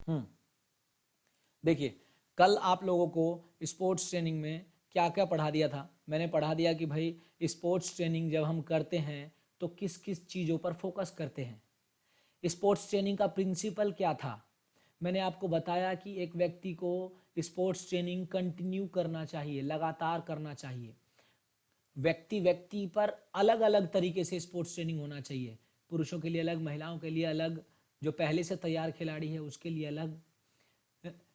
हम्म देखिए, कल आप लोगों को स्पोर्ट्स ट्रेनिंग में क्या क्या पढ़ा दिया था। मैंने पढ़ा दिया कि भाई स्पोर्ट्स ट्रेनिंग जब हम करते हैं तो किस किस चीज़ों पर फोकस करते हैं। स्पोर्ट्स ट्रेनिंग का प्रिंसिपल क्या था, मैंने आपको बताया कि एक व्यक्ति को स्पोर्ट्स ट्रेनिंग कंटिन्यू करना चाहिए, लगातार करना चाहिए। व्यक्ति व्यक्ति पर अलग अलग तरीके से स्पोर्ट्स ट्रेनिंग होना चाहिए। पुरुषों के लिए अलग, महिलाओं के लिए अलग, जो पहले से तैयार खिलाड़ी है उसके लिए अलग।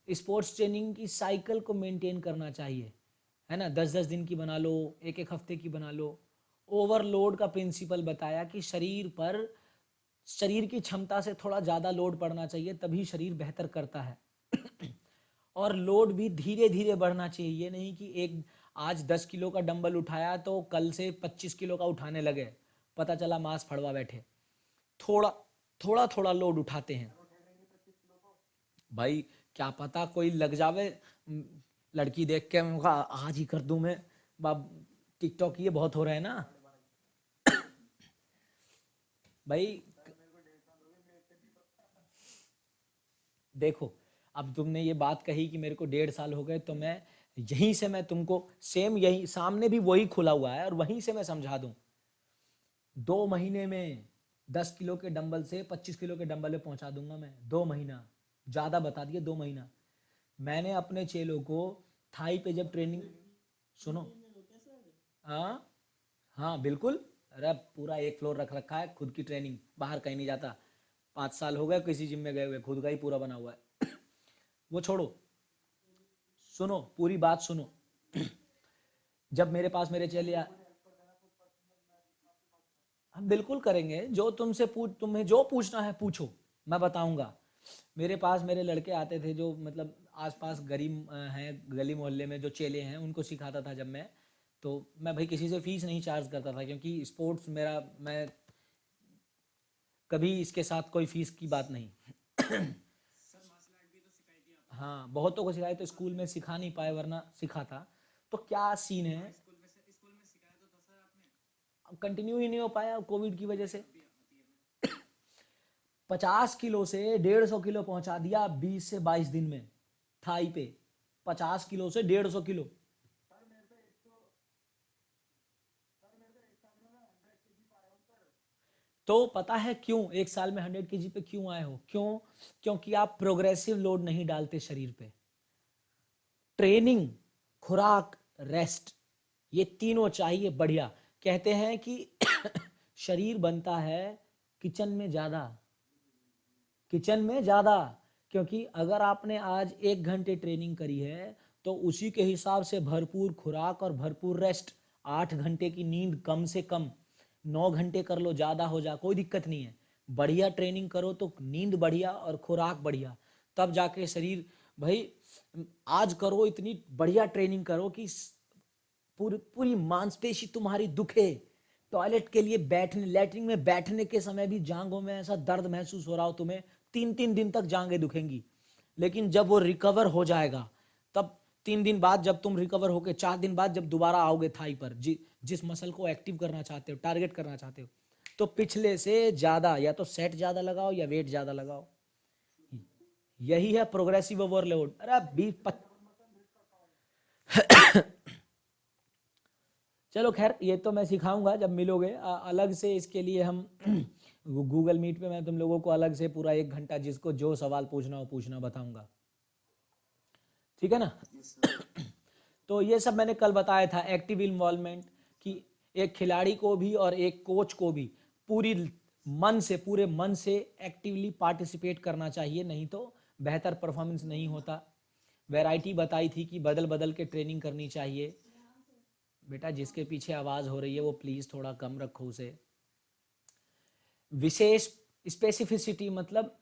स्पोर्ट्स ट्रेनिंग की साइकिल को मेंटेन करना चाहिए, है ना। 10-10 दिन की बना लो, एक एक हफ्ते की बना लो। ओवरलोड का प्रिंसिपल बताया कि शरीर पर, शरीर की क्षमता से थोड़ा ज़्यादा लोड पड़ना चाहिए, तभी शरीर बेहतर करता है। और लोड भी धीरे धीरे बढ़ना चाहिए। ये नहीं कि एक आज 10 किलो का डंबल उठाया तो कल से 25 किलो का उठाने लगे, पता चला मांस फड़वा बैठे। थोड़ा थोड़ा थोड़ा लोड उठाते हैं भाई। क्या पता कोई लग जावे, लड़की देख के मैं कहा आज ही कर दूं मैं। बाब टिकटॉक ये बहुत हो रहा है ना भाई। देखो, अब तुमने ये बात कही कि मेरे को 1.5 साल हो गए, तो मैं यहीं से मैं तुमको सेम, यही सामने भी वही खुला हुआ है और वहीं से मैं समझा दूं। 2 महीने में 10 किलो के डंबल से 25 किलो के डंबल में पहुंचा दूंगा मैं। 2 महीना, ज़्यादा बता दिए, 2 महीना। मैंने अपने चेलों को थाई पे जब ट्रेनिंग, सुनो, हाँ हाँ बिल्कुल। अरे पूरा एक फ्लोर रख रखा है, खुद की ट्रेनिंग, बाहर कहीं नहीं जाता। 5 साल हो गए किसी जिम में गए हुए, खुद का ही पूरा बना हुआ है। वो छोड़ो, सुनो पूरी बात सुनो। जब मेरे पास मेरे चेले हम बिल्कुल करेंगे, जो तुमसे पूछ, तुम्हें जो पूछना है पूछो, मैं बताऊंगा। मेरे पास मेरे लड़के आते थे जो मतलब आसपास गरीब हैं, गली मोहल्ले में जो चेले हैं, उनको सिखाता था जब मैं। तो मैं भाई किसी से फीस नहीं चार्ज करता था, क्योंकि स्पोर्ट्स मेरा, मैं कभी इसके साथ कोई फीस की बात नहीं। हाँ बहुतों को सिखाया, तो स्कूल में सिखा नहीं पाए, वरना सिखाता। तो क्या सीन है, कंटिन्यू ही नहीं हो पाया कोविड की वजह से। 50 किलो से 150 किलो पहुंचा दिया 20 से 22 दिन में, थाई पे। 50 किलो से 150 किलो। तो पता है क्यों 1 साल में 100 kg पे क्यों आए हो, क्यों? क्योंकि आप प्रोग्रेसिव लोड नहीं डालते शरीर पे। ट्रेनिंग, खुराक, रेस्ट, ये तीनों चाहिए बढ़िया। कहते हैं कि शरीर बनता है किचन में ज्यादा, किचन में ज़्यादा। क्योंकि अगर आपने आज 1 घंटे ट्रेनिंग करी है तो उसी के हिसाब से भरपूर खुराक और भरपूर रेस्ट, 8 घंटे की नींद कम से कम, 9 घंटे कर लो, ज़्यादा हो जा कोई दिक्कत नहीं है। बढ़िया ट्रेनिंग करो तो नींद बढ़िया और खुराक बढ़िया, तब जाके शरीर, भाई आज करो इतनी बढ़िया ट्रेनिंग करो कि पूरी पूरी मांसपेशी तुम्हारी दुखे। टॉयलेट के लिए बैठने, लैट्रिन में बैठने के समय भी जांघों में ऐसा दर्द महसूस हो रहा हो तुम्हें, 3-3 दिन तक जांघें दुखेंगी। लेकिन जब वो रिकवर हो जाएगा, तब 3 दिन बाद जब तुम रिकवर होके 4 दिन बाद जब दोबारा आओगे थाई पर, जिस मसल को एक्टिव करना चाहते हो, टारगेट करना चाहते हो, तो पिछले से ज्यादा या तो सेट ज्यादा लगाओ या वेट ज्यादा लगाओ। यही है प्रोग्रेसिव ओवरलोड। अरे 20, चलो खैर, ये तो मैं सिखाऊंगा जब मिलोगे अलग से। इसके लिए हम गूगल मीट पे मैं तुम लोगों को अलग से पूरा 1 घंटा, जिसको जो सवाल पूछना हो पूछना, बताऊंगा। ठीक है ना। तो ये सब मैंने कल बताया था, एक्टिव इन्वॉल्वमेंट, कि एक खिलाड़ी को भी और एक कोच को भी पूरी मन से, पूरे मन से एक्टिवली पार्टिसिपेट करना चाहिए, नहीं तो बेहतर परफॉर्मेंस नहीं होता। वैरायटी बताई थी कि बदल बदल के ट्रेनिंग करनी चाहिए। बेटा जिसके पीछे आवाज़ हो रही है वो प्लीज़ थोड़ा कम रखो उसे। विशेष स्पेसिफिसिटी मतलब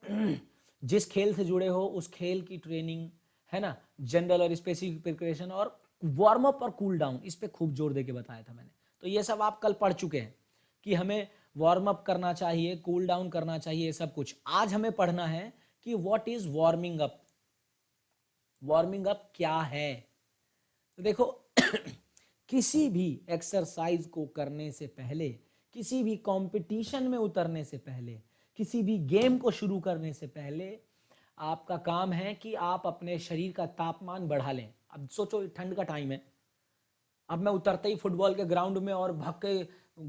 जिस खेल से जुड़े हो उस खेल की ट्रेनिंग, है ना। जनरल और स्पेसिफिक प्रिपरेशन और वार्म अप और कूल डाउन, इस पे खूब जोर दे के बताया था मैंने। तो ये सब आप कल पढ़ चुके हैं कि हमें वार्म अप करना चाहिए, कूल डाउन करना चाहिए, ये सब कुछ। आज हमें पढ़ना है कि what is warming up. Warming up क्या है? तो देखो किसी भी एक्सरसाइज को करने से पहले, किसी भी कंपटीशन में उतरने से पहले, किसी भी गेम को शुरू करने से पहले, आपका काम है कि आप अपने शरीर का तापमान बढ़ा लें। अब सोचो ठंड का टाइम है, अब मैं उतरते ही फुटबॉल के ग्राउंड में और भाग के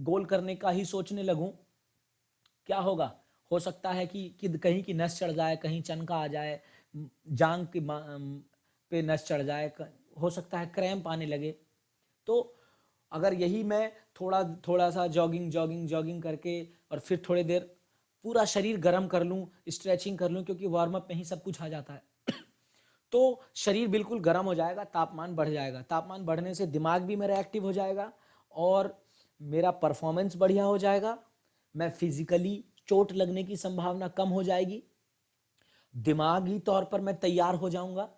गोल करने का ही सोचने लगूं, क्या होगा? हो सकता है कि कहीं की नस चढ़ जाए, कहीं चनका आ जाए, जांग की पे नस चढ़ जाए, हो सकता है क्रैम्प आने लगे। तो अगर यही मैं थोड़ा थोड़ा सा जॉगिंग जॉगिंग जॉगिंग करके और फिर थोड़ी देर पूरा शरीर गर्म कर लूँ, स्ट्रेचिंग कर लूँ, क्योंकि वार्म अप में ही सब कुछ आ जाता है, तो शरीर बिल्कुल गर्म हो जाएगा, तापमान बढ़ जाएगा। तापमान बढ़ने से दिमाग भी मेरा एक्टिव हो जाएगा और मेरा परफॉर्मेंस बढ़िया हो जाएगा। मैं फिजिकली चोट लगने की संभावना कम हो जाएगी, दिमागी तौर पर मैं तैयार हो जाऊंगा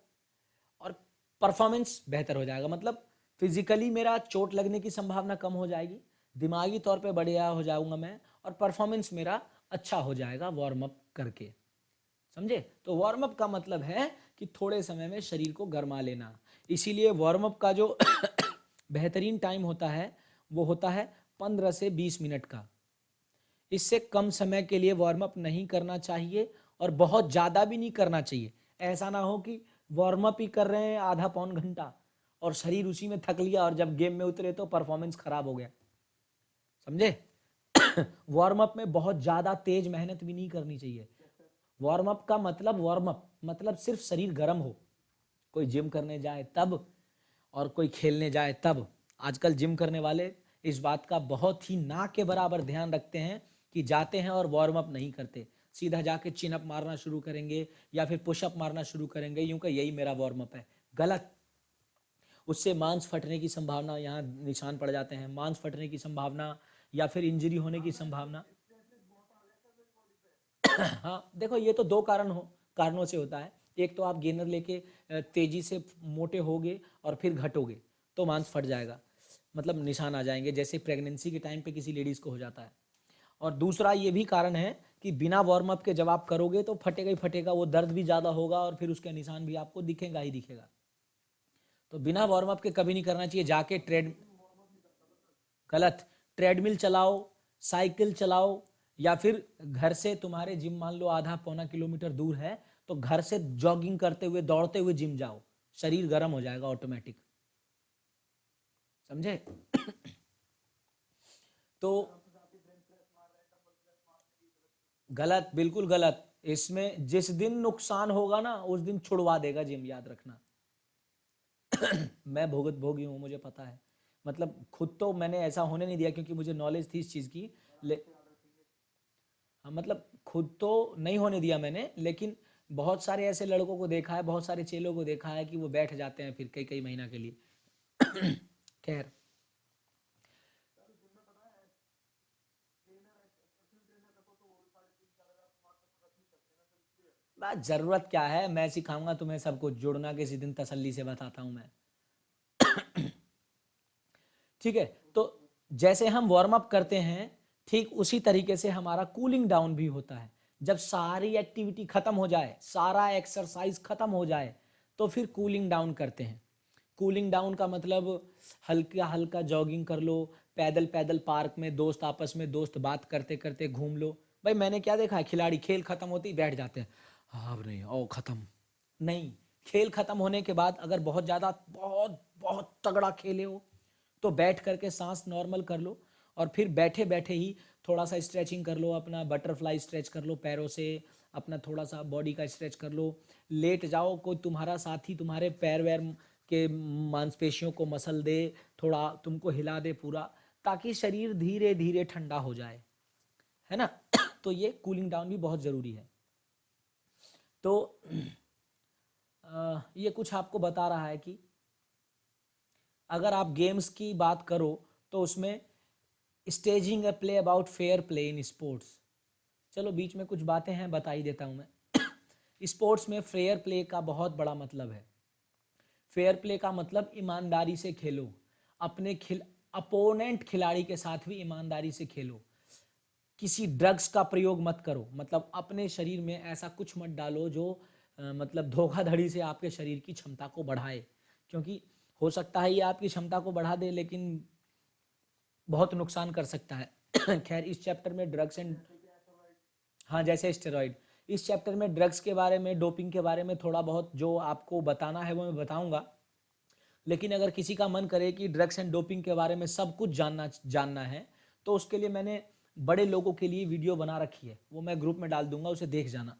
और परफॉर्मेंस बेहतर हो जाएगा। मतलब फिजिकली मेरा चोट लगने की संभावना कम हो जाएगी, दिमागी तौर पे बढ़िया हो जाऊंगा मैं, और परफॉर्मेंस मेरा अच्छा हो जाएगा वार्म अप करके। समझे? तो वार्म अप का मतलब है कि थोड़े समय में शरीर को गर्मा लेना। इसीलिए वार्म अप का जो बेहतरीन टाइम होता है वो होता है 15 से 20 मिनट का। इससे कम समय के लिए वार्म अप नहीं करना चाहिए और बहुत ज़्यादा भी नहीं करना चाहिए। ऐसा ना हो कि वार्म अप ही कर रहे हैं आधा पौन घंटा और शरीर उसी में थक लिया और जब गेम में उतरे तो परफॉर्मेंस खराब हो गया। समझे? वार्म अप में बहुत ज़्यादा तेज मेहनत भी नहीं करनी चाहिए। वार्म अप का मतलब, वार्म अप मतलब सिर्फ शरीर गर्म हो। कोई जिम करने जाए तब और कोई खेलने जाए तब। आजकल जिम करने वाले इस बात का बहुत ही ना के बराबर ध्यान रखते हैं कि जाते हैं और वार्म अप नहीं करते, सीधा जाके चिन अप मारना शुरू करेंगे या फिर पुशअप मारना शुरू करेंगे, यूं कि यही मेरा वार्म अप है। गलत। उससे मांस फटने की संभावना, यहाँ निशान पड़ जाते हैं, मांस फटने की संभावना या फिर इंजरी होने की संभावना। हाँ देखो, ये तो दो कारणों से होता है। एक तो आप गेनर लेके तेजी से मोटे होगे और फिर घटोगे तो मांस फट जाएगा, मतलब निशान आ जाएंगे, जैसे प्रेगनेंसी के टाइम पे किसी लेडीज को हो जाता है। और दूसरा ये भी कारण है कि बिना वार्म अप के जब आप करोगे तो फटेगा ही फटेगा, वो दर्द भी ज़्यादा होगा और फिर उसका निशान भी आपको दिखेगा ही दिखेगा। तो बिना वार्म अप के कभी नहीं करना चाहिए। जाके गलत, ट्रेडमिल चलाओ, साइकिल चलाओ, या फिर घर से तुम्हारे जिम मान लो आधा पौना किलोमीटर दूर है तो घर से जॉगिंग करते हुए दौड़ते हुए जिम जाओ, शरीर गर्म हो जाएगा ऑटोमेटिक। समझे? तो गलत, बिल्कुल गलत। इसमें जिस दिन नुकसान होगा ना उस दिन छुड़वा देगा जिम, याद रखना। मैं भुगत भोगी हूँ, मुझे पता है। मतलब खुद तो मैंने ऐसा होने नहीं दिया क्योंकि मुझे नॉलेज थी इस चीज़ की। ले हाँ, मतलब खुद तो नहीं होने दिया मैंने, लेकिन बहुत सारे ऐसे लड़कों को देखा है, बहुत सारे चेलों को देखा है कि वो बैठ जाते हैं फिर कई कई महीना के लिए। खैर, बात जरूरत क्या है, मैं सिखाऊंगा तुम्हें सब कुछ, जुड़ना किसी दिन तसल्ली से बताता हूँ मैं। ठीक है? तो जैसे हम वार्म अप करते हैं, ठीक उसी तरीके से हमारा कूलिंग डाउन भी होता है। जब सारी एक्टिविटी खत्म हो जाए, सारा एक्सरसाइज खत्म हो जाए, तो फिर कूलिंग डाउन करते हैं। कूलिंग डाउन का मतलब हल्का हल्का जॉगिंग कर लो, पैदल पैदल पार्क में दोस्त आपस में दोस्त बात करते करते घूम लो। भाई मैंने क्या देखा है, खिलाड़ी खेल खत्म होती ही बैठ जाते हैं, हाँ अब नहीं, ओ खत्म। नहीं, खेल खत्म होने के बाद अगर बहुत ज़्यादा बहुत बहुत तगड़ा खेले हो तो बैठ करके सांस नॉर्मल कर लो और फिर बैठे बैठे ही थोड़ा सा स्ट्रेचिंग कर लो, अपना बटरफ्लाई स्ट्रेच कर लो पैरों से, अपना थोड़ा सा बॉडी का स्ट्रेच कर लो। लेट जाओ, कोई तुम्हारा साथी तुम्हारे पैर वैर के मांसपेशियों को मसल दे, थोड़ा तुमको हिला दे पूरा, ताकि शरीर धीरे धीरे ठंडा हो जाए, है ना? तो ये कूलिंग डाउन भी बहुत ज़रूरी है। तो ये कुछ आपको बता रहा है कि अगर आप गेम्स की बात करो तो उसमें staging a play about fair play in sports. चलो बीच में कुछ बातें हैं, बता ही देता हूं मैं। स्पोर्ट्स में फेयर प्ले का बहुत बड़ा मतलब है। फेयर प्ले का मतलब ईमानदारी से खेलो, अपने अपोनेंट खिलाड़ी के साथ भी ईमानदारी से खेलो। किसी ड्रग्स का प्रयोग मत करो, मतलब अपने शरीर में ऐसा कुछ मत डालो जो मतलब धोखाधड़ी से आपके शरीर की क्षमता को बढ़ाए, क्योंकि हो सकता है ये आपकी क्षमता को बढ़ा दे लेकिन बहुत नुकसान कर सकता है। खैर, इस चैप्टर में ड्रग्स एंड, हाँ जैसे स्टेरॉइड, इस चैप्टर में ड्रग्स के बारे में, डोपिंग के बारे में थोड़ा बहुत जो आपको बताना है वो मैं बताऊंगा। लेकिन अगर किसी का मन करे कि ड्रग्स एंड डोपिंग के बारे में सब कुछ जानना है, तो उसके लिए मैंने बड़े लोगों के लिए वीडियो बना रखी है, वो मैं ग्रुप में डाल दूंगा, उसे देख जाना।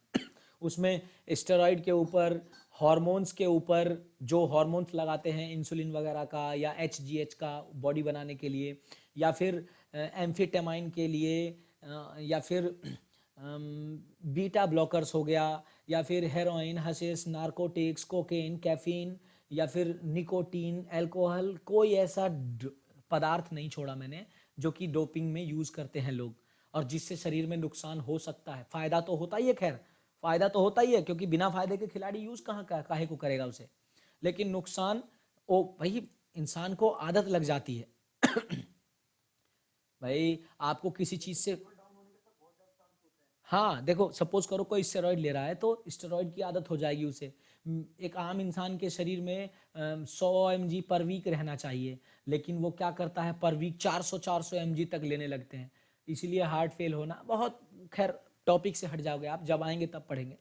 उसमें स्टेरॉइड के ऊपर, हार्मोन्स के ऊपर, जो हार्मोन्स लगाते हैं इंसुलिन वगैरह का या HGH का बॉडी बनाने के लिए, या फिर एम्फेटामाइन के लिए, या फिर बीटा ब्लॉकर्स हो गया, या फिर heroin, hashish, narcotics, cocaine, caffeine, या फिर निकोटीन, अल्कोहल, कोई ऐसा पदार्थ नहीं छोड़ा मैंने जो कि डोपिंग में यूज करते हैं लोग, और जिससे शरीर में नुकसान हो सकता है। फायदा तो होता ही है, खैर फायदा तो होता ही है, क्योंकि बिना फायदे के खिलाड़ी यूज काहे को करेगा उसे। लेकिन नुकसान, ओ भाई, इंसान को आदत लग जाती है। भाई आपको किसी चीज से, हाँ देखो, सपोज करो कोई स्टेरॉइड ले रहा है तो स्टेरॉइड की आदत हो जाएगी उसे। एक आम इंसान के शरीर में 100 mg पर वीक रहना चाहिए, लेकिन वो क्या करता है, पर वीक 400 mg तक लेने लगते हैं, इसीलिए हार्ट फेल होना बहुत। खैर टॉपिक से हट जाओगे आप, जब आएंगे तब पढ़ेंगे।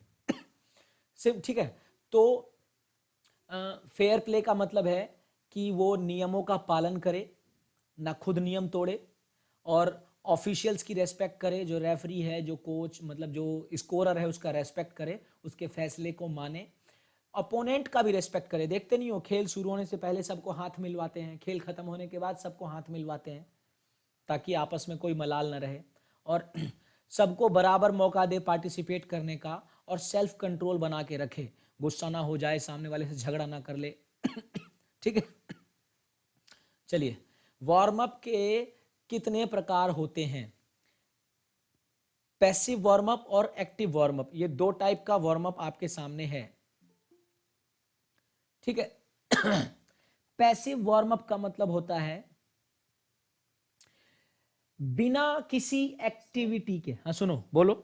सिर्फ ठीक है। तो फेयर प्ले का मतलब है कि वो नियमों का पालन करे, ना खुद नियम तोड़े, और ऑफिशियल्स की रेस्पेक्ट करे, जो रेफरी है, जो कोच, मतलब जो स्कोरर है उसका रेस्पेक्ट करे, उसके फैसले को माने। अपोनेंट का भी रेस्पेक्ट करे। देखते नहीं हो, खेल शुरू होने से पहले सबको हाथ मिलवाते हैं, खेल खत्म होने के बाद सबको हाथ मिलवाते हैं, ताकि आपस में कोई मलाल न रहे, और सबको बराबर मौका दे पार्टिसिपेट करने का, और सेल्फ कंट्रोल बना के रखे, गुस्सा ना हो जाए, सामने वाले से झगड़ा ना कर ले। ठीक है। चलिए, वार्म अप के कितने प्रकार होते हैं? पैसिव वार्म अप और एक्टिव वार्म अप, ये दो टाइप का वार्म अप आपके सामने है। ठीक है। पैसिव वार्म अप का मतलब होता है बिना किसी एक्टिविटी के, हाँ सुनो, बोलो।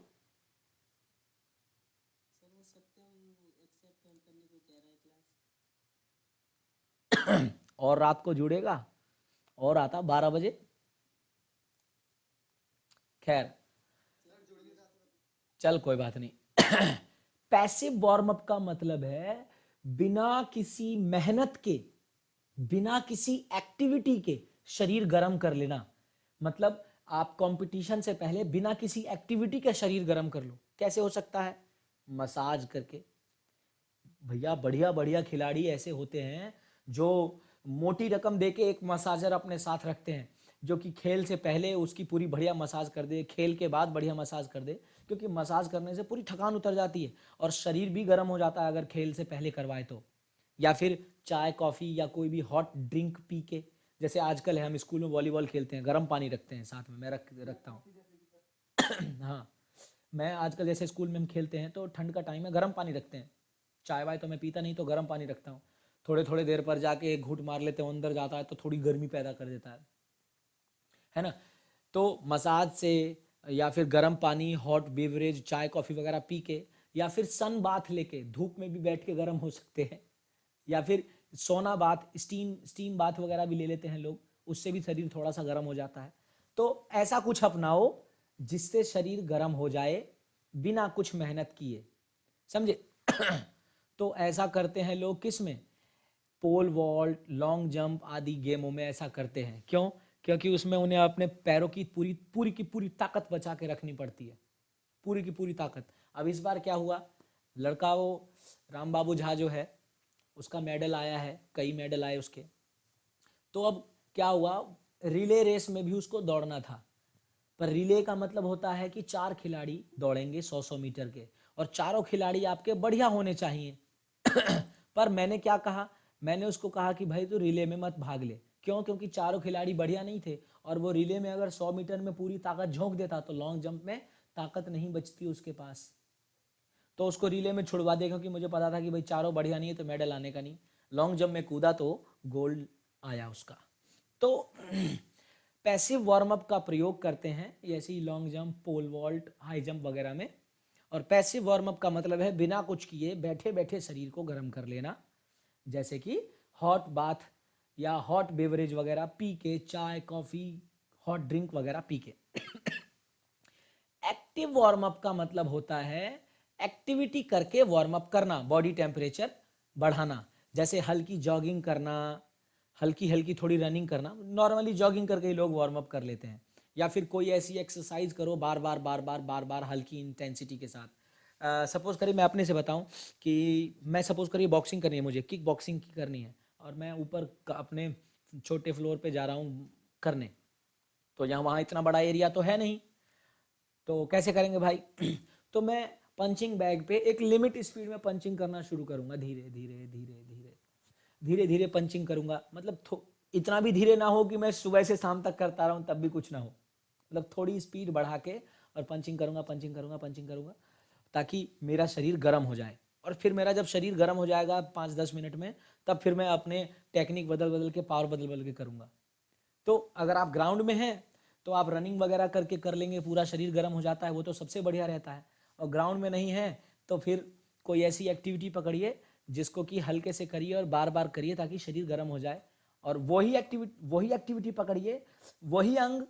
और रात को जुड़ेगा, और आता 12 बजे। खैर चल कोई बात नहीं। पैसिव वार्म अप का मतलब है बिना किसी मेहनत के, बिना किसी एक्टिविटी के शरीर गर्म कर लेना। मतलब आप कंपटीशन से पहले बिना किसी एक्टिविटी के शरीर गर्म कर लो। कैसे हो सकता है? मसाज करके। भैया बढ़िया बढ़िया खिलाड़ी ऐसे होते हैं जो मोटी रकम देके एक मसाजर अपने साथ रखते हैं, जो कि खेल से पहले उसकी पूरी बढ़िया मसाज कर दे, खेल के बाद बढ़िया मसाज कर दे, क्योंकि मसाज करने से पूरी थकान उतर जाती है और शरीर भी गर्म हो जाता है अगर खेल से पहले करवाए तो। या फिर चाय कॉफ़ी या कोई भी हॉट ड्रिंक पी के, जैसे आजकल है, हम स्कूल में वॉलीबॉल खेलते हैं, गर्म पानी रखते हैं साथ में, मैं रखता हूँ। हाँ, मैं आजकल जैसे स्कूल में हम खेलते हैं तो ठंड का टाइम है, गर्म पानी रखते हैं। चाय वाय तो मैं पीता नहीं, तो गर्म पानी रखता हूँ। थोड़े थोड़े देर पर जाके एक घूंट मार लेते हैं, अंदर जाता है तो थोड़ी गर्मी पैदा कर देता है ना। तो मसाज से, या फिर गर्म पानी, हॉट बेवरेज, चाय कॉफ़ी वगैरह पी के, या फिर सन बाथ लेके, धूप में भी बैठ के गर्म हो सकते हैं, या फिर सोना बाथ, स्टीम बाथ वगैरह भी ले लेते हैं लोग, उससे भी शरीर थोड़ा सा गर्म हो जाता है। तो ऐसा कुछ अपनाओ जिससे शरीर गर्म हो जाए बिना कुछ मेहनत किए, समझे? तो ऐसा करते हैं लोग किस में? पोल वॉल्ट, लॉन्ग जंप आदि गेमों में ऐसा करते हैं। क्यों? क्योंकि उसमें उन्हें अपने पैरों की पूरी पूरी की पूरी ताकत बचा के रखनी पड़ती है, पूरी की पूरी ताकत। अब इस बार क्या हुआ, लड़का वो राम बाबू झा जो है, उसका मेडल आया है, कई मेडल आए उसके। तो अब क्या हुआ, रिले रेस में भी उसको दौड़ना था, पर रिले का मतलब होता है कि 4 खिलाड़ी दौड़ेंगे 100-100 मीटर के, और चारों खिलाड़ी आपके बढ़िया होने चाहिए। पर मैंने क्या कहा, मैंने उसको कहा कि भाई तू रिले में मत भाग ले। क्यों? क्योंकि चारों खिलाड़ी बढ़िया नहीं थे, और वो रिले में अगर 100 मीटर में पूरी ताकत झोंक देता तो लॉन्ग जंप में ताकत नहीं बचती उसके पास। तो उसको रिले में छुड़वा दिया, क्योंकि मुझे पता था कि भाई चारों बढ़िया नहीं है तो मेडल आने का नहीं। लॉन्ग जंप में कूदा तो गोल्ड आया उसका। तो पैसिव वार्म अप का प्रयोग करते हैं ऐसे ही long jump, pole vault, high jump वगैरह में। और पैसिव वार्म अप का मतलब है बिना कुछ किए बैठे बैठे शरीर को गर्म कर लेना, जैसे कि हॉट बाथ या हॉट बेवरेज वगैरह पी के, चाय कॉफी, हॉट ड्रिंक वगैरह पी के। एक्टिव वार्म अप का मतलब होता है एक्टिविटी करके वार्म अप करना, बॉडी टेम्परेचर बढ़ाना, जैसे हल्की जॉगिंग करना, हल्की हल्की थोड़ी रनिंग करना। नॉर्मली जॉगिंग करके ही लोग वार्म अप कर लेते हैं, या फिर कोई ऐसी एक्सरसाइज करो बार बार बार बार बार बार हल्की इंटेंसिटी के साथ। सपोज करिए मैं अपने से बताऊं कि मैं सपोज करिए बॉक्सिंग करनी है, मुझे किक बॉक्सिंग की करनी है, और मैं ऊपर अपने छोटे फ्लोर पे जा रहा हूँ करने, तो यहाँ वहाँ इतना बड़ा एरिया तो है नहीं, तो कैसे करेंगे भाई? तो मैं पंचिंग बैग पे एक लिमिट स्पीड में पंचिंग करना शुरू करूंगा, धीरे धीरे धीरे धीरे धीरे धीरे पंचिंग करूंगा। मतलब इतना भी धीरे ना हो कि मैं सुबह से शाम तक करता रहूं तब भी कुछ ना हो, मतलब थोड़ी स्पीड बढ़ा के और पंचिंग करूंगा पंचिंग करूंगा पंचिंग करूंगा, ताकि मेरा शरीर गर्म हो जाए। और फिर मेरा जब शरीर गर्म हो जाएगा 5-10 मिनट में, तब फिर मैं अपने टेक्निक बदल बदल के, पावर बदल बदल के करूंगा। तो अगर आप ग्राउंड में हैं तो आप रनिंग वगैरह करके कर लेंगे, पूरा शरीर गर्म हो जाता है, वो तो सबसे बढ़िया रहता है। और ग्राउंड में नहीं है तो फिर कोई ऐसी एक्टिविटी पकड़िए जिसको कि हल्के से करिए और बार बार करिए ताकि शरीर गर्म हो जाए, और वही एक्टिविटी पकड़िए, वही अंग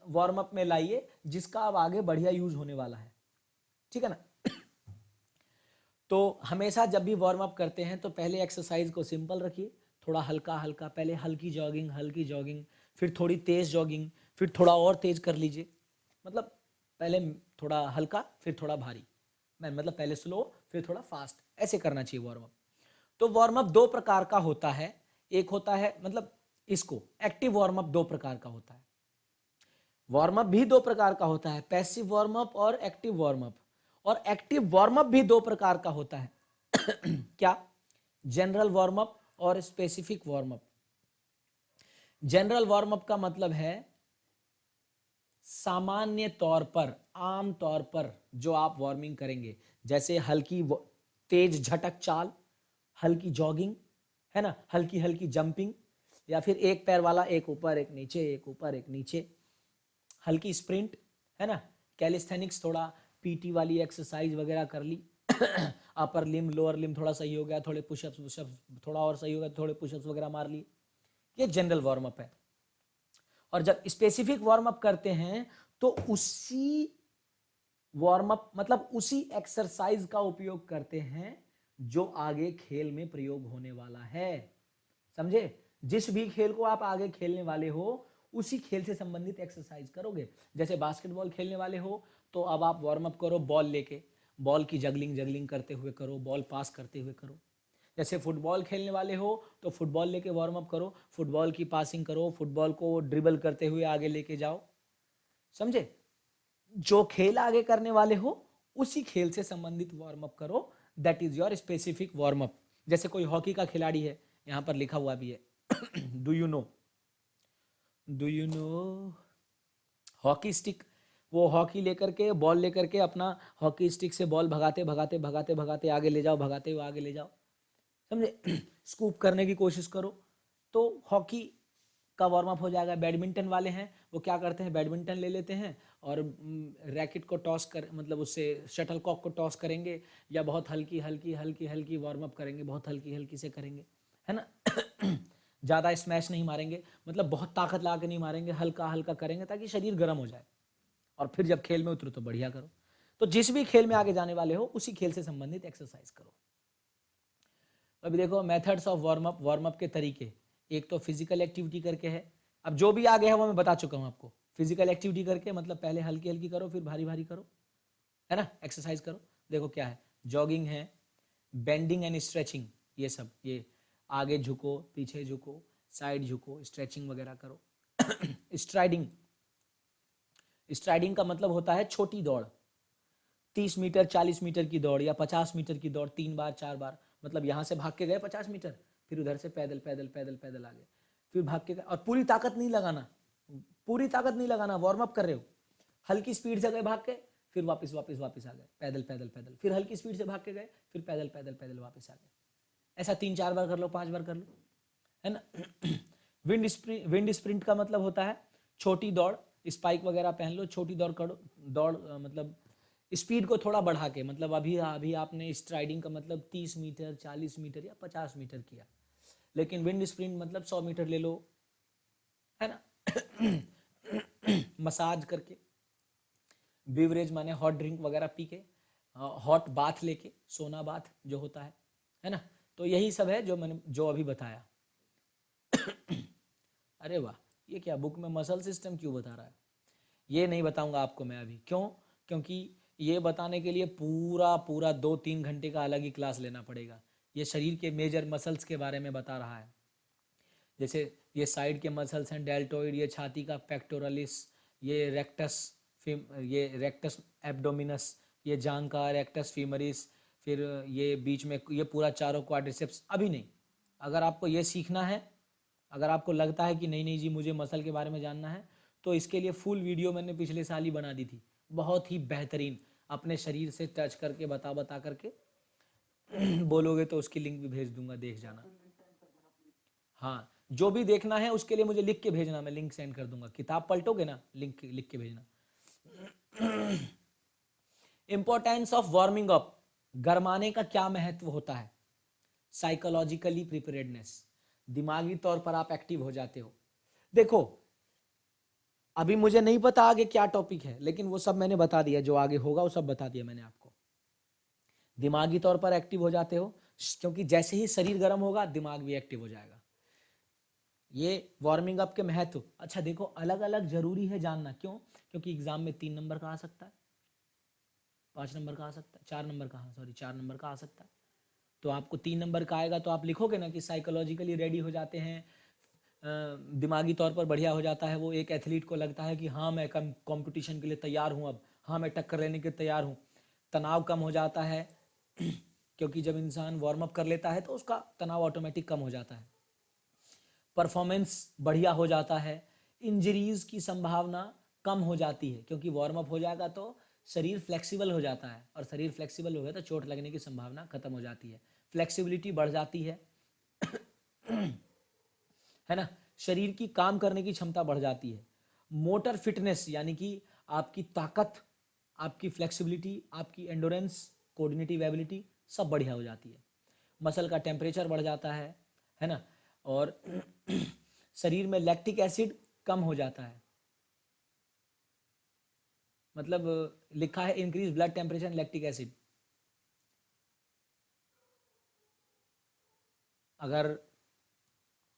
वार्म अप में लाइए जिसका अब आगे बढ़िया यूज होने वाला है। ठीक है ना? तो हमेशा जब भी वार्म अप करते हैं तो पहले एक्सरसाइज को सिंपल रखिए, थोड़ा हल्का हल्का, पहले हल्की जॉगिंग, फिर थोड़ी तेज जॉगिंग, फिर थोड़ा और तेज कर लीजिए। मतलब पहले थोड़ा हल्का फिर थोड़ा भारी, मतलब पहले स्लो फिर थोड़ा फास्ट, ऐसे करना चाहिए वार्म अप। तो वार्म अप दो प्रकार का होता है, एक होता है, मतलब इसको एक्टिव वार्म अप दो प्रकार का होता है, वार्म अप भी दो प्रकार का होता है, पैसिव वार्म अप और एक्टिव वार्म अप। और एक्टिव वार्म अप भी दो प्रकार का होता है क्या? जनरल वार्म अप और specific warm up. General warm up का मतलब है सामान्य तौर पर, आम तौर पर जो आप वार्मिंग करेंगे, जैसे हल्की तेज झटक चाल, हल्की जॉगिंग, है ना, हल्की हल्की जंपिंग, या फिर एक पैर वाला, एक ऊपर एक नीचे, एक ऊपर एक नीचे, हल्की स्प्रिंट, है ना, कैलिस्थेनिक्स, थोड़ा पीटी वाली एक्सरसाइज वगैरह कर ली अपर लिम लोअर लिम थोड़ा सही हो गया, थोड़े पुशअप्स, थोड़ा और सही हो गया, थोड़े पुशअप्स वगैरह मार लिए, ये जनरल वार्म अप है। और जब स्पेसिफिक वार्म अप करते हैं तो उसी वार्म अप, मतलब उसी एक्सरसाइज का उपयोग करते हैं जो आगे खेल में प्रयोग होने वाला है। समझे? जिस भी खेल को आप आगे खेलने वाले हो उसी खेल से संबंधित एक्सरसाइज करोगे। जैसे बास्केटबॉल खेलने वाले हो तो अब आप वार्म अप करो बॉल लेके, बॉल की जगलिंग करते हुए करो, बॉल पास करते हुए करो। जैसे फुटबॉल खेलने वाले हो तो फुटबॉल लेके वार्म अप करो, फुटबॉल की पासिंग करो, फुटबॉल को ड्रिबल करते हुए आगे लेके जाओ। समझे? जो खेल आगे करने वाले हो उसी खेल से संबंधित वार्म अप करो, that is your specific warm up. जैसे कोई हॉकी का खिलाड़ी है, यहां पर लिखा हुआ भी है do you know hockey stick, वो हॉकी लेकर के, बॉल लेकर के अपना हॉकी स्टिक से बॉल भगाते भगाते भगाते भगाते आगे ले जाओ, भगाते हुए आगे ले जाओ। समझे? स्कूप करने की कोशिश करो, तो हॉकी का वार्म अप हो जाएगा। बैडमिंटन वाले हैं वो क्या करते हैं, बैडमिंटन ले लेते हैं और रैकेट को टॉस कर, मतलब उससे शटल कॉक को टॉस करेंगे, या बहुत हल्की हल्की हल्की हल्की वार्म अप करेंगे, बहुत हल्की हल्की से करेंगे, है ना ज़्यादा स्मैश नहीं मारेंगे, मतलब बहुत ताकत ला के नहीं मारेंगे, हल्का हल्का करेंगे ताकि शरीर गर्म हो जाए, और फिर जब खेल में उतरो तो बढ़िया करो। तो जिस भी खेल में आगे जाने वाले हो उसी खेल से संबंधित एक्सरसाइज करो। अभी देखो मेथड्स ऑफ वार्म अप के तरीके, एक तो फिजिकल एक्टिविटी करके है, अब जो भी आगे है वो मैं बता चुका हूं आपको। फिजिकल एक्टिविटी करके मतलब पहले हल्की हल्की करो फिर भारी भारी करो, है ना, एक्सरसाइज करो। देखो क्या है, जॉगिंग है, बेंडिंग एंड स्ट्रेचिंग, ये सब, ये आगे झुको पीछे झुको साइड झुको, स्ट्रेचिंग वगैरह करो स्ट्राइडिंग, स्ट्राइडिंग का मतलब होता है छोटी दौड़, 30 मीटर 40 मीटर की दौड़ या 50 मीटर की दौड़ 3 बार 4 बार, मतलब यहाँ से भाग के गए 50 मीटर, फिर उधर से पैदल पैदल पैदल पैदल आ गए, फिर भाग के गए, और पूरी ताकत नहीं लगाना, पूरी ताकत नहीं लगाना, वार्म अप कर रहे हो, हल्की स्पीड से गए भाग के, फिर वापस वापस वापस आ गए पैदल पैदल पैदल, फिर हल्की स्पीड से भाग के गए, फिर पैदल पैदल पैदल वापस आ गए। ऐसा 3-4 बार कर लो, 5 बार कर लो, है ना विंड स्प्रिंट का मतलब होता है छोटी दौड़, स्पाइक वगैरह पहन लो, छोटी दौड़ करो, दौड़ मतलब स्पीड को थोड़ा बढ़ा के, मतलब अभी अभी आपने स्ट्राइडिंग का मतलब 30 मीटर 40 मीटर या 50 मीटर किया, लेकिन विंड स्प्रिंट मतलब 100 मीटर ले लो, है ना मसाज करके, बीवरेज माने हॉट ड्रिंक वगैरह पी के, हॉट बाथ लेके, सोना बाथ जो होता है ना। तो यही सब है जो मैंने जो अभी बताया। अरे वाह, ये क्या बुक में मसल सिस्टम क्यों बता रहा है? ये नहीं बताऊंगा आपको मैं अभी। क्यों? क्योंकि ये बताने के लिए पूरा पूरा 2-3 घंटे का अलग ही क्लास लेना पड़ेगा। ये शरीर के मेजर मसल्स के बारे में बता रहा है। जैसे ये साइड के मसल्स हैं, डेल्टोइड, ये छाती का पेक्टोरलिस, ये रेक्टस एब्डोमिनस, ये जांग का रेक्टस फीमरिस, फिर ये बीच में ये पूरा चारों क्वाड्रिसेप्स। अभी नहीं। अगर आपको ये सीखना है, अगर आपको लगता है कि नहीं नहीं जी मुझे मसल के बारे में जानना है, तो इसके लिए फुल वीडियो मैंने पिछले साल ही बना दी थी, बहुत ही बेहतरीन, अपने शरीर से टच करके बता बता करके। बोलोगे तो उसकी लिंक भी भेज दूंगा, देख जाना। हाँ, जो भी देखना है उसके लिए मुझे लिख के भेजना, मैं लिंक सेंड कर दूंगा। किताब पलटोगे ना, लिंक लिख के भेजना। इंपॉर्टेंस ऑफ वार्मिंग अप, गरमाने का क्या महत्व होता है? साइकोलॉजिकली प्रिपेयर्डनेस, दिमागी तौर पर आप एक्टिव हो जाते हो। देखो, अभी मुझे नहीं पता आगे क्या टॉपिक है, लेकिन वो सब मैंने बता दिया, जो आगे होगा वो सब बता दिया मैंने आपको। दिमागी तौर पर एक्टिव हो जाते हो, क्योंकि जैसे ही शरीर गर्म होगा दिमाग भी एक्टिव हो जाएगा। ये वार्मिंग अप के महत्व। अच्छा देखो, अलग अलग जरूरी है जानना। क्यों? क्योंकि एग्जाम में 3 नंबर का आ सकता है, 5 नंबर का आ सकता है, 4 नंबर का, हाँ सॉरी 4 नंबर का आ सकता है। तो आपको 3 नंबर का आएगा तो आप लिखोगे ना कि साइकोलॉजिकली रेडी हो जाते हैं, दिमागी तौर पर बढ़िया हो जाता है। वो एक एथलीट को लगता है कि हाँ मैं कंपटीशन के लिए तैयार हूँ, अब हाँ मैं टक्कर लेने के लिए तैयार हूँ। तनाव कम हो जाता है, क्योंकि जब इंसान वार्म अप कर लेता है तो उसका तनाव ऑटोमेटिक कम हो जाता है। परफॉर्मेंस बढ़िया हो जाता है। इंजरीज की संभावना कम हो जाती है, क्योंकि वार्म अप हो जाएगा तो शरीर फ्लेक्सिबल हो जाता है, और शरीर फ्लेक्सिबल हो गया तो चोट लगने की संभावना खत्म हो जाती है, फ्लेक्सिबिलिटी बढ़ जाती है ना। शरीर की काम करने की क्षमता बढ़ जाती है। मोटर फिटनेस यानी कि आपकी ताकत, आपकी फ्लेक्सिबिलिटी, आपकी एंडोरेंस, कोऑर्डिनेटिव एबिलिटी सब बढ़िया हो जाती है। मसल का टेम्परेचर बढ़ जाता है ना। और शरीर में लैक्टिक एसिड कम हो जाता है, मतलब लिखा है increase blood temperature lactic acid. अगर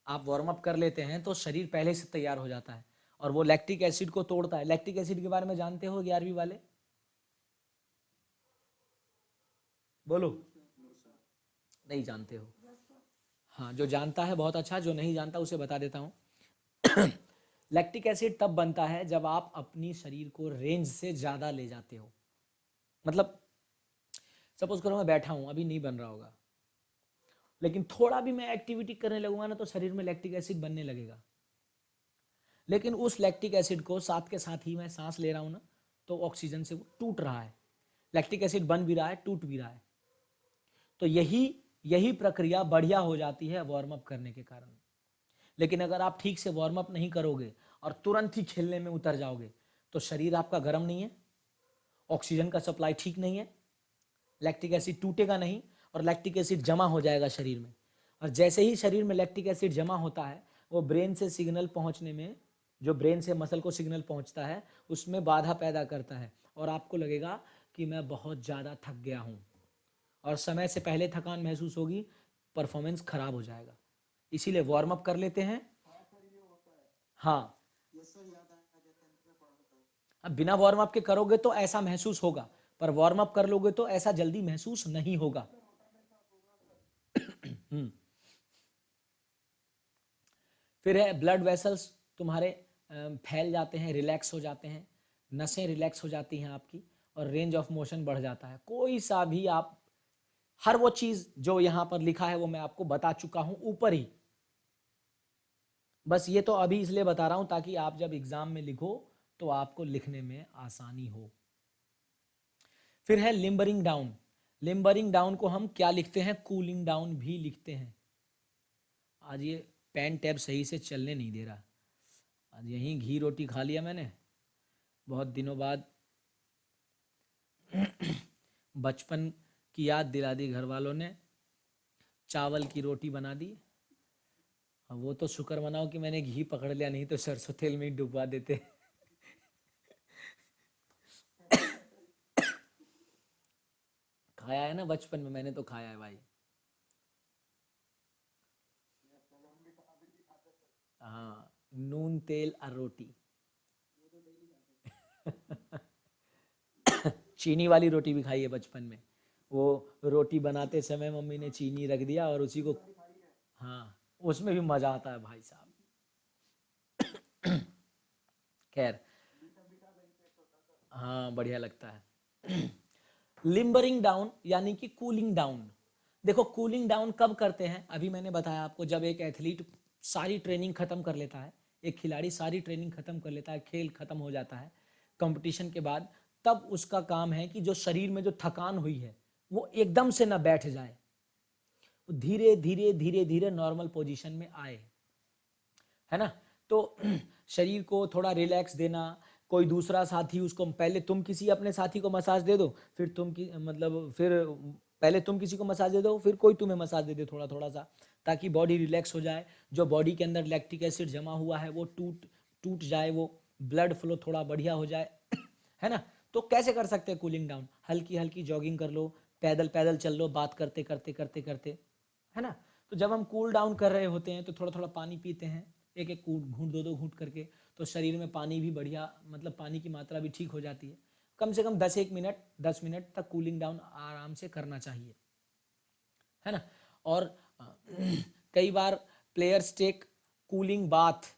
आप वार्म अप कर लेते हैं तो शरीर पहले से तैयार हो जाता है, और वो लैक्टिक एसिड को तोड़ता है। लैक्टिक एसिड के बारे में जानते हो 11वीं वाले? बोलो, नहीं जानते हो? हाँ, जो जानता है बहुत अच्छा, जो नहीं जानता उसे बता देता हूँ। लैक्टिक एसिड तब बनता है जब आप अपनी शरीर को रेंज से ज़्यादा ले जाते हो। मतलब सपोज करो मैं बैठा हूँ, अभी नहीं बन रहा होगा, लेकिन थोड़ा भी मैं एक्टिविटी करने लगूंगा ना तो शरीर में लैक्टिक एसिड बनने लगेगा। लेकिन उस लैक्टिक एसिड को साथ के साथ ही मैं सांस ले रहा हूँ ना, तो ऑक्सीजन से वो टूट रहा है। लैक्टिक एसिड बन भी रहा है, टूट भी रहा है। तो यही यही प्रक्रिया बढ़िया हो जाती है वार्म अप करने के कारण। लेकिन अगर आप ठीक से वार्म अप नहीं करोगे और तुरंत ही खेलने में उतर जाओगे तो शरीर आपका गर्म नहीं है, ऑक्सीजन का सप्लाई ठीक नहीं है, लैक्टिक एसिड टूटेगा नहीं, और लैक्टिक एसिड जमा हो जाएगा शरीर में। और जैसे ही शरीर में लैक्टिक एसिड जमा होता है, वो ब्रेन से सिग्नल पहुंचने में, जो ब्रेन से मसल को सिग्नल पहुंचता है उसमें बाधा पैदा करता है, और आपको लगेगा कि मैं बहुत ज़्यादा थक गया हूँ, और समय से पहले थकान महसूस होगी, परफॉर्मेंस खराब हो जाएगा। इसीलिए वार्म अप कर लेते हैं। हाँ, अब बिना वार्म अप के करोगे तो ऐसा महसूस होगा, पर वार्म अप कर लोगे तो ऐसा जल्दी महसूस नहीं होगा। फिर है ब्लड वेसल्स तुम्हारे फैल जाते हैं, रिलैक्स हो जाते हैं, नसें रिलैक्स हो जाती हैं आपकी, और रेंज ऑफ मोशन बढ़ जाता है। कोई सा भी आप, हर वो चीज जो यहां पर लिखा है वो मैं आपको बता चुका हूं ऊपर ही। बस ये तो अभी इसलिए बता रहा हूं ताकि आप जब एग्जाम में लिखो तो आपको लिखने में आसानी हो। फिर है लिम्बरिंग डाउन। लिम्बरिंग डाउन को हम क्या लिखते हैं? कूलिंग डाउन भी लिखते हैं। आज ये पेन टैब सही से चलने नहीं दे रहा। आज यहीं घी रोटी खा लिया मैंने, बहुत दिनों बाद। बचपन की याद दिला दी घर वालों ने, चावल की रोटी बना दी। अब वो तो शुक्र मनाओ कि मैंने घी पकड़ लिया, नहीं तो सरसों तेल में ही डुबवा देते। खाया है ना बचपन में, मैंने तो खाया है भाई। हाँ, नून तेल और रोटी। चीनी वाली रोटी भी खाई है बचपन में। वो रोटी बनाते समय मम्मी ने चीनी रख दिया और उसी को, हाँ, उसमें भी मजा आता है भाई साहब। खैर, हाँ बढ़िया लगता है। लिम्बरिंग डाउन यानी कि कूलिंग डाउन। देखो कूलिंग डाउन कब करते हैं, अभी मैंने बताया आपको, जब एक एथलीट सारी ट्रेनिंग खत्म कर लेता है, एक खिलाड़ी सारी ट्रेनिंग खत्म कर लेता है, खेल खत्म हो जाता है कंपटीशन के बाद, तब उसका काम है कि जो शरीर में जो थकान हुई है वो एकदम से ना बैठ जाए, धीरे धीरे धीरे धीरे नॉर्मल पोजीशन में आए, है ना। तो शरीर को थोड़ा रिलैक्स देना, कोई दूसरा साथी उसको, पहले तुम किसी अपने साथी को मसाज दे दो, फिर तुम की मतलब फिर पहले तुम किसी को मसाज दे दो, फिर कोई तुम्हें मसाज दे दे थोड़ा थोड़ा सा, ताकि बॉडी रिलैक्स हो जाए, जो बॉडी के अंदर लैक्टिक एसिड जमा हुआ है वो टूट टूट जाए, वो ब्लड फ्लो थोड़ा बढ़िया हो जाए, है ना। तो कैसे कर सकते हैं कूलिंग डाउन, हल्की हल्की जॉगिंग कर लो, पैदल पैदल चल लो, बात करते करते करते करते, है ना। तो जब हम कूल डाउन कर रहे होते हैं तो थोड़ा थोड़ा पानी पीते हैं, एक एक घूंट दो दो घूंट करके, तो शरीर में पानी भी बढ़िया, मतलब पानी की मात्रा भी ठीक हो जाती है। कम से कम 10 मिनट तक कूलिंग डाउन आराम से करना चाहिए, है ना। और कई बार players take cooling bath,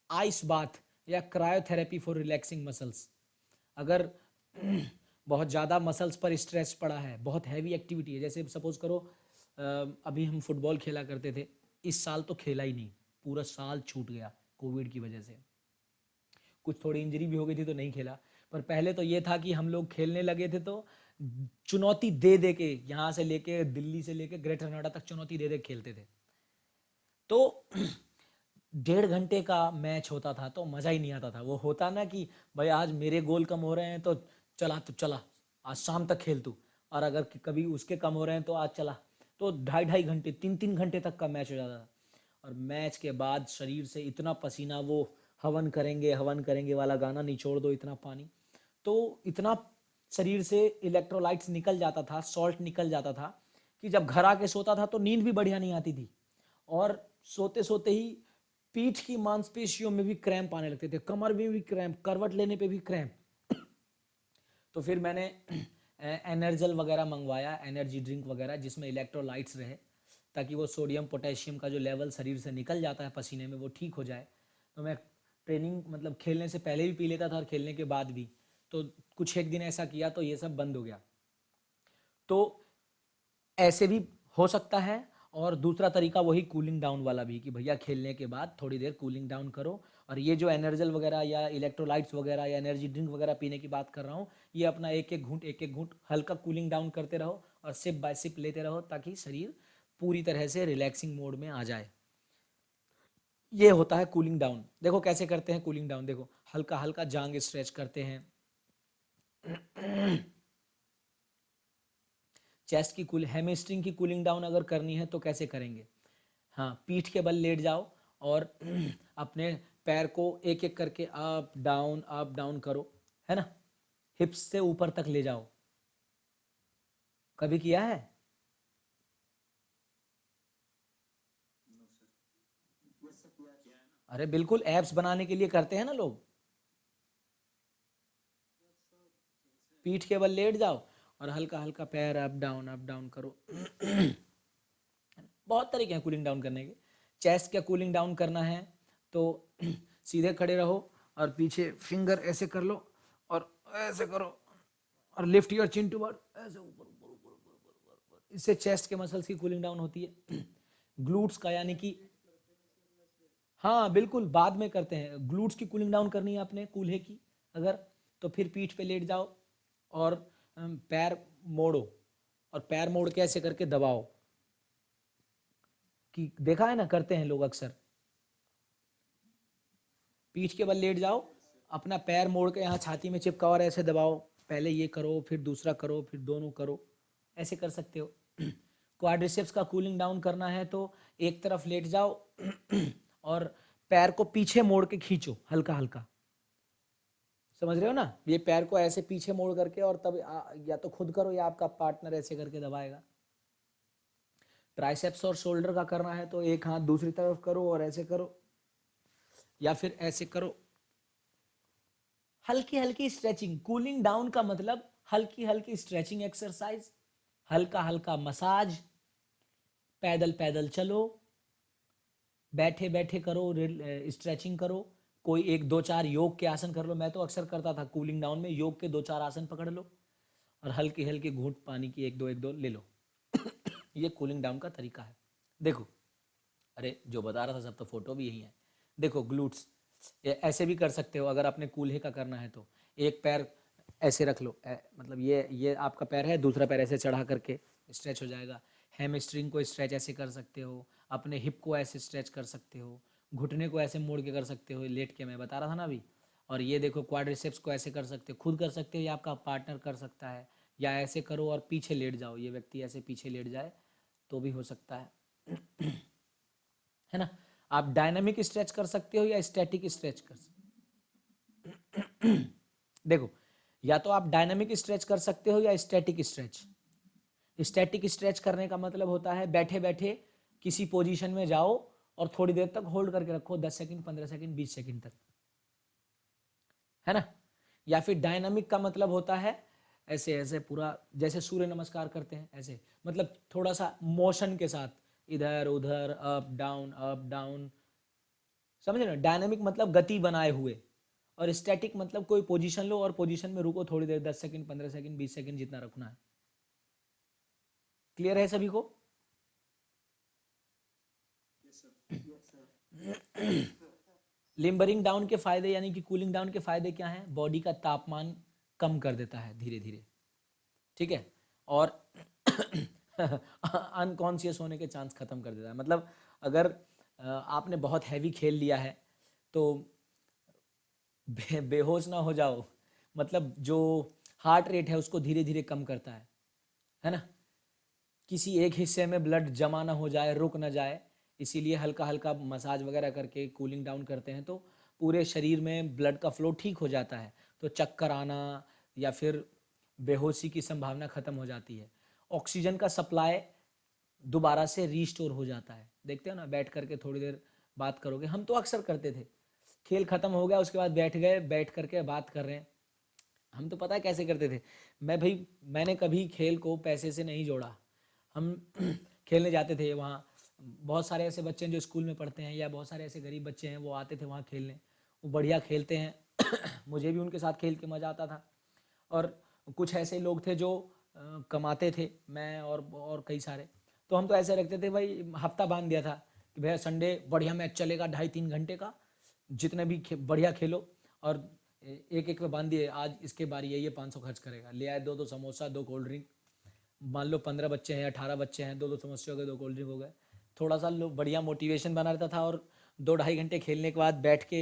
ice bath या क्रायोथेरेपी फॉर रिलैक्सिंग मसल्स। अगर बहुत ज़्यादा मसल्स पर स्ट्रेस पड़ा है, बहुत हैवी एक्टिविटी है, जैसे सपोज करो अभी हम फुटबॉल खेला करते थे, इस साल तो खेला ही नहीं, पूरा साल छूट गया कोविड की वजह से, कुछ थोड़ी इंजरी भी हो गई थी तो नहीं खेला। पर पहले तो ये था कि हम लोग खेलने लगे थे तो चुनौती दे दे के, यहाँ से लेके दिल्ली से लेके ग्रेटर नोएडा तक चुनौती दे दे खेलते थे। तो 1.5 घंटे का मैच होता था तो मज़ा ही नहीं आता था, वो होता ना कि भाई आज मेरे गोल कम हो रहे हैं तो चला, तो चला आज शाम तक खेल तू, और अगर कभी उसके कम हो रहे हैं तो आज चला, तो 2.5 2.5 घंटे 3 3 घंटे तक का मैच हो जाता था। और मैच के बाद शरीर से इतना पसीना, वो हवन करेंगे वाला गाना निचोड़ दो इतना पानी, तो इतना शरीर से इलेक्ट्रोलाइट्स निकल जाता था, सॉल्ट निकल जाता था, कि जब घर आके सोता था तो नींद भी बढ़िया नहीं आती थी, और सोते सोते ही पीठ की मांसपेशियों में भी क्रैम्प आने लगते थे, कमर में भी क्रैम्प, करवट लेने पे भी क्रैम्प। तो फिर मैंने एनर्जल वगैरह मंगवाया, एनर्जी ड्रिंक वगैरह जिसमें इलेक्ट्रोलाइट्स रहे, ताकि वो सोडियम पोटेशियम का जो लेवल शरीर से निकल जाता है पसीने में वो ठीक हो जाए। तो मैं ट्रेनिंग मतलब खेलने से पहले भी पी लेता था और खेलने के बाद भी, तो कुछ एक दिन ऐसा किया तो ये सब बंद हो गया। तो ऐसे भी हो सकता है, और दूसरा तरीका वही कूलिंग डाउन वाला भी, कि भैया खेलने के बाद थोड़ी देर कूलिंग डाउन करो, और ये जो एनर्जल वगैरह या इलेक्ट्रोलाइट्स वगैरह या एनर्जी ड्रिंक वगैरह पीने की बात कर रहा हूँ, ये अपना एक एक घूंट हल्का कूलिंग डाउन करते रहो, और सिप बाय सिप लेते रहो, ताकि शरीर पूरी तरह से रिलैक्सिंग मोड में आ जाए। ये होता है कूलिंग डाउन। देखो कैसे करते हैं कूलिंग डाउन, देखो हल्का हल्का जांग स्ट्रेच करते हैं, चेस्ट की कूल हैमस्ट्रिंग की कूलिंग डाउन अगर करनी है तो कैसे करेंगे, हाँ, पीठ के बल लेट जाओ और अपने पैर को एक एक करके अप डाउन करो, है ना, हिप्स से ऊपर तक ले जाओ। कभी किया है? अरे बिल्कुल, एब्स बनाने के लिए करते हैं ना लोग। पीठ के बल लेट जाओ और हल्का हल्का पैर अप डाउन करो। बहुत तरीके हैं कूलिंग डाउन करने के। चेस्ट का कूलिंग डाउन करना है तो सीधे खड़े रहो और पीछे फिंगर ऐसे कर लो और ऐसे करो, और लिफ्ट योर चिन टुवर्ड, ऐसे ऊपर ऊपर ऊपर ऊपर ऊपर ऊपर। इससे चेस्ट के मसल्स की कूलिंग डाउन होती है। ग्लूट्स का यानी कि, हाँ बिल्कुल बाद में करते हैं, ग्लूट्स की कूलिंग डाउन करनी है आपने कूल्हे की अगर, तो फिर पीठ पे लेट जाओ और पैर मोड़ो, और पैर मोड़ के ऐसे करके दबाओ, कि देखा है ना करते हैं लोग अक्सर। पीठ के बल लेट जाओ, अपना पैर मोड़ के यहाँ छाती में चिपकाओ और ऐसे दबाओ, पहले ये करो फिर दूसरा करो फिर दोनों करो, ऐसे कर सकते हो। क्वाड्रिसेप्स का कूलिंग डाउन करना है तो एक तरफ लेट जाओ और पैर को पीछे मोड़ के खींचो हल्का हल्का। समझ रहे हो ना, ये पैर को ऐसे पीछे मोड़ करके, और तब या तो खुद करो या आपका पार्टनर ऐसे करके दबाएगा। ट्राइसेप्स और शोल्डर का करना है तो एक हाथ दूसरी तरफ करो और ऐसे करो, या फिर ऐसे करो। हल्की हल्की स्ट्रेचिंग, कूलिंग डाउन का मतलब हल्की हल्की स्ट्रेचिंग एक्सरसाइज, हल्का हल्का मसाज, पैदल पैदल चलो, बैठे बैठे करो, स्ट्रेचिंग करो, कोई एक दो चार योग के आसन कर लो। मैं तो अक्सर करता था कूलिंग डाउन में, योग के दो चार आसन पकड़ लो और हल्की हल्की घूंट पानी की एक दो ले लो। ये कूलिंग डाउन का तरीका है। देखो, अरे जो बता रहा था सब तो फोटो भी यही है। देखो ग्लूट्स, ऐसे भी कर सकते हो अगर आपने कूल्हे का करना है तो। एक पैर ऐसे रख लो, मतलब ये आपका पैर है, दूसरा पैर ऐसे चढ़ा करके स्ट्रेच हो जाएगा। हैमस्ट्रिंग को स्ट्रेच ऐसे कर सकते हो, अपने हिप को ऐसे स्ट्रेच कर सकते हो, घुटने को ऐसे मोड़ के कर सकते हो लेट के, मैं बता रहा था ना अभी। और ये देखो क्वाड्रिसेप्स को ऐसे कर सकते हो, खुद कर सकते हो या आपका पार्टनर कर सकता है। या ऐसे करो और पीछे लेट जाओ, ये व्यक्ति ऐसे पीछे लेट जाए तो भी हो सकता है। है ना। आप डायनामिक स्ट्रेच कर सकते हो या स्टैटिक स्ट्रेच कर सकते। देखो, या तो आप डायनामिक स्ट्रेच कर सकते हो या स्टैटिक स्ट्रेच। स्टैटिक स्ट्रेच करने का मतलब होता है बैठे बैठे किसी पोजीशन में जाओ और थोड़ी देर तक होल्ड करके रखो, 10 सेकंड, 15 सेकंड, 20 सेकंड तक, है ना। या फिर डायनामिक का मतलब होता है ऐसे ऐसे पूरा, जैसे सूर्य नमस्कार करते हैं ऐसे, मतलब थोड़ा सा मोशन के साथ, इधर उधर, अप डाउन, समझ रहे हो। डायनामिक मतलब गति बनाए हुए, और स्टैटिक मतलब कोई पोजीशन लो और पोजीशन में रुको थोड़ी देर, 10 सेकंड, 15 सेकंड, 20 सेकंड, जितना रखना है। क्लियर है सभी को? लिम्बरिंग डाउन के फायदे यानी कि कूलिंग डाउन के फायदे क्या हैं? बॉडी का तापमान कम कर देता है धीरे धीरे, ठीक है। और अनकॉन्शियस होने के चांस खत्म कर देता है। मतलब अगर आपने बहुत हैवी खेल लिया है तो बेहोश ना हो जाओ, मतलब जो हार्ट रेट है उसको धीरे धीरे कम करता है ना। किसी एक हिस्से में ब्लड जमा ना हो जाए, रुक ना जाए, इसीलिए हल्का हल्का मसाज वगैरह करके कूलिंग डाउन करते हैं तो पूरे शरीर में ब्लड का फ्लो ठीक हो जाता है, तो चक्कर आना या फिर बेहोशी की संभावना खत्म हो जाती है। ऑक्सीजन का सप्लाई दोबारा से रीस्टोर हो जाता है। देखते हो ना, बैठ करके थोड़ी देर बात करोगे, हम तो अक्सर करते थे, खेल खत्म हो गया उसके बाद बैठ गए, बैठ करके बात कर रहे हैं। हम तो पता है कैसे करते थे, मैंने कभी खेल को पैसे से नहीं जोड़ा। हम खेलने जाते थे, वहाँ बहुत सारे ऐसे बच्चे हैं जो स्कूल में पढ़ते हैं, या बहुत सारे ऐसे गरीब बच्चे हैं, वो आते थे वहाँ खेलने, वो बढ़िया खेलते हैं। मुझे भी उनके साथ खेल के मज़ा आता था। और कुछ ऐसे लोग थे जो कमाते थे, मैं और कई सारे, तो हम तो ऐसे रखते थे भाई, हफ्ता बांध दिया था कि भैया संडे बढ़िया मैच चलेगा 2.5-3 घंटे का, जितने भी बढ़िया खेलो। और एक एक पे बांध दिए, आज इसके बारी है, ये 500 खर्च करेगा, ले आए 2-2 समोसा, 2 कोल्ड ड्रिंक। मान लो 15 बच्चे हैं, 18 बच्चे हैं, 2-2 समोसे हो गए, 2 कोल्ड ड्रिंक हो गए। थोड़ा सा बढ़िया मोटिवेशन बना रहता था, और 2-2.5 घंटे खेलने के बाद बैठ के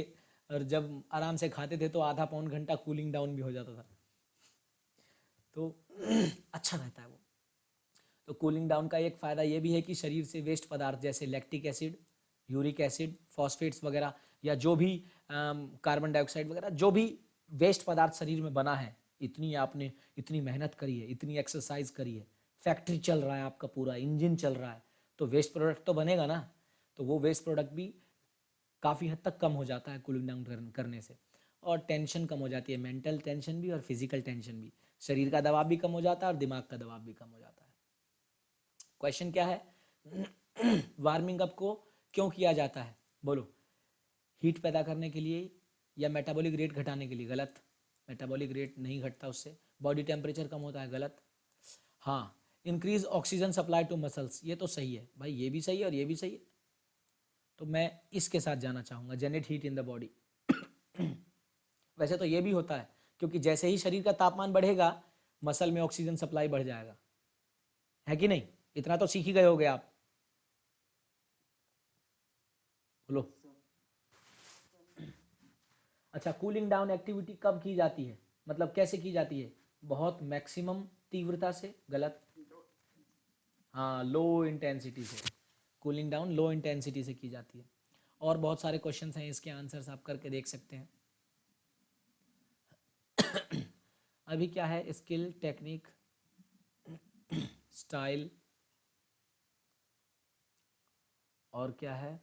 और जब आराम से खाते थे तो आधा पौन घंटा कूलिंग डाउन भी हो जाता था, तो अच्छा रहता है वो। तो कूलिंग डाउन का एक फ़ायदा ये भी है कि शरीर से वेस्ट पदार्थ जैसे lactic acid, uric acid, phosphates वगैरह, या जो भी कार्बन डाइऑक्साइड वगैरह, जो भी वेस्ट पदार्थ शरीर में बना है, इतनी आपने इतनी मेहनत करी है, इतनी एक्सरसाइज करी है, फैक्ट्री चल रहा है, आपका पूरा इंजन चल रहा है, तो वेस्ट प्रोडक्ट तो बनेगा ना। तो वो वेस्ट प्रोडक्ट भी काफ़ी हद तक कम हो जाता है कूलिंग डाउन करने से। और टेंशन कम हो जाती है, मेंटल टेंशन भी और फिजिकल टेंशन भी, शरीर का दबाव भी कम हो जाता है और दिमाग का दबाव भी कम हो जाता है। क्वेश्चन क्या है? वार्मिंग अप को क्यों किया जाता है? बोलो। हीट पैदा करने के लिए या मेटाबॉलिक रेट घटाने के लिए? गलत, मेटाबॉलिक रेट नहीं घटता उससे, बॉडी टेम्परेचर कम होता है, गलत। हाँ, increase oxygen supply to muscles, ये तो सही है भाई, ये भी सही है और ये भी सही है, तो मैं इसके साथ जाना चाहूँगा, generate heat in the body. वैसे तो ये भी होता है, क्योंकि जैसे ही शरीर का तापमान बढ़ेगा मसल में ऑक्सीजन सप्लाई बढ़ जाएगा, है कि नहीं? इतना तो सीख ही गए होगे आप, बोलो। अच्छा, कूलिंग डाउन एक्टिविटी कब की जाती है, मतलब कैसे की जाती है? बहुत मैक्सिमम तीव्रता से, गलत। हाँ, लो इंटेंसिटी से, कूलिंग डाउन लो इंटेंसिटी से की जाती है। और बहुत सारे क्वेश्चंस हैं, इसके आंसर्स आप करके देख सकते हैं। अभी क्या है, स्किल, टेक्निक, स्टाइल, और क्या है,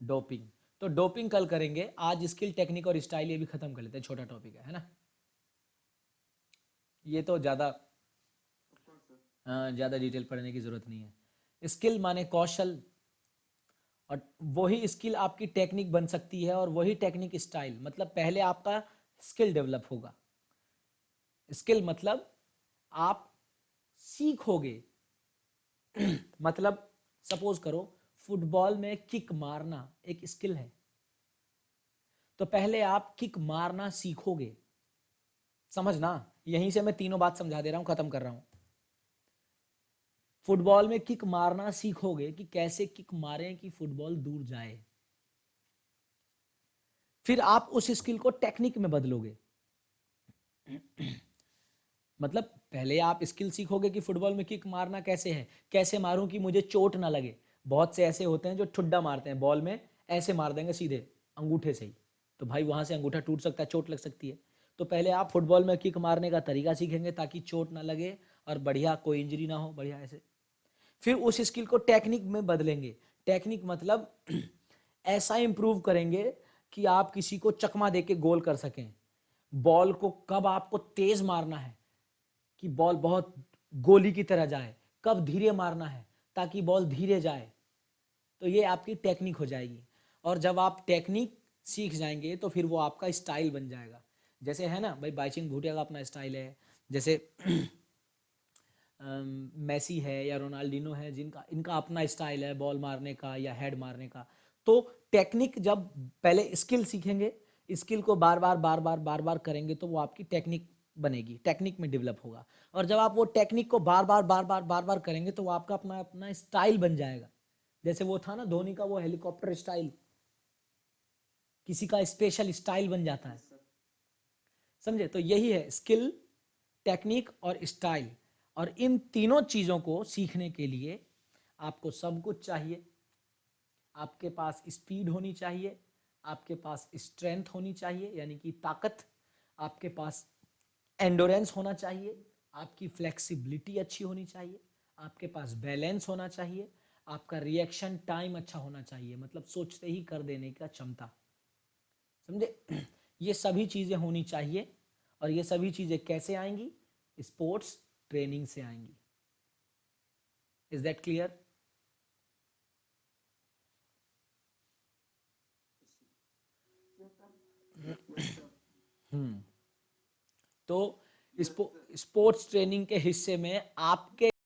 डोपिंग। तो डोपिंग कल करेंगे, आज स्किल, टेक्निक और स्टाइल ये भी खत्म कर लेते हैं, छोटा टॉपिक है ना। ये तो ज़्यादा डिटेल पढ़ने की ज़रूरत नहीं है। स्किल माने कौशल, और वही स्किल आपकी टेक्निक बन सकती है, और वही टेक्निक स्टाइल। मतलब पहले आपका स्किल डेवलप होगा। स्किल मतलब आप सीखोगे। मतलब सपोज करो, फुटबॉल में किक मारना एक स्किल है, तो पहले आप किक मारना सीखोगे। समझना, यहीं से मैं तीनों बात समझा दे रहा हूं, खत्म कर रहा हूं। फुटबॉल में किक मारना सीखोगे कि कैसे किक मारें कि फुटबॉल दूर जाए। फिर आप उस स्किल को टेक्निक में बदलोगे। मतलब पहले आप स्किल सीखोगे कि फुटबॉल में किक मारना कैसे है, कैसे मारूं कि मुझे चोट ना लगे। बहुत से ऐसे होते हैं जो ठुड्डा मारते हैं, बॉल में ऐसे मार देंगे सीधे अंगूठे से ही, तो भाई वहां से अंगूठा टूट सकता है, चोट लग सकती है। तो पहले आप फुटबॉल में किक मारने का तरीका सीखेंगे ताकि चोट ना लगे और बढ़िया कोई इंजरी ना हो, बढ़िया ऐसे। फिर उस स्किल को टेक्निक में बदलेंगे। टेक्निक मतलब ऐसा इंप्रूव करेंगे कि आप किसी को चकमा देके गोल कर सकें। बॉल को कब आपको तेज मारना है कि बॉल बहुत गोली की तरह जाए, कब धीरे मारना है ताकि बॉल धीरे जाए, तो ये आपकी टेक्निक हो जाएगी। और जब आप टेक्निक सीख जाएंगे तो फिर वो आपका स्टाइल बन जाएगा। जैसे है ना भाई, बाइचिंग भूटिया का अपना स्टाइल है, जैसे मेसी है या रोनाल्डिनो है, जिनका इनका अपना स्टाइल है बॉल मारने का या हेड मारने का। तो टेक्निक, जब पहले स्किल सीखेंगे, स्किल को बार बार बार बार बार बार करेंगे तो वो आपकी टेक्निक बनेगी, टेक्निक में डेवलप होगा। और जब आप वो टेक्निक को बार बार बार बार बार बार करेंगे तो वो आपका अपना अपना स्टाइल बन जाएगा। जैसे वो था ना धोनी का वो हेलीकॉप्टर स्टाइल, किसी का स्पेशल स्टाइल बन जाता है। समझे? तो यही है स्किल, टेक्निक और स्टाइल। और इन तीनों चीजों को सीखने के लिए आपको सब कुछ चाहिए। आपके पास स्पीड होनी चाहिए, आपके पास स्ट्रेंथ होनी चाहिए यानी कि ताकत, आपके पास एंडोरेंस होना चाहिए, आपकी फ्लेक्सिबिलिटी अच्छी होनी चाहिए, आपके पास बैलेंस होना चाहिए, आपका रिएक्शन टाइम अच्छा होना चाहिए, मतलब सोचते ही कर देने का क्षमता। समझे? ये सभी चीजें होनी चाहिए। और ये सभी चीजें कैसे आएंगी? स्पोर्ट्स ट्रेनिंग से आएंगी। Is that clear? तो स्पोर्ट्स ट्रेनिंग के हिस्से में आपके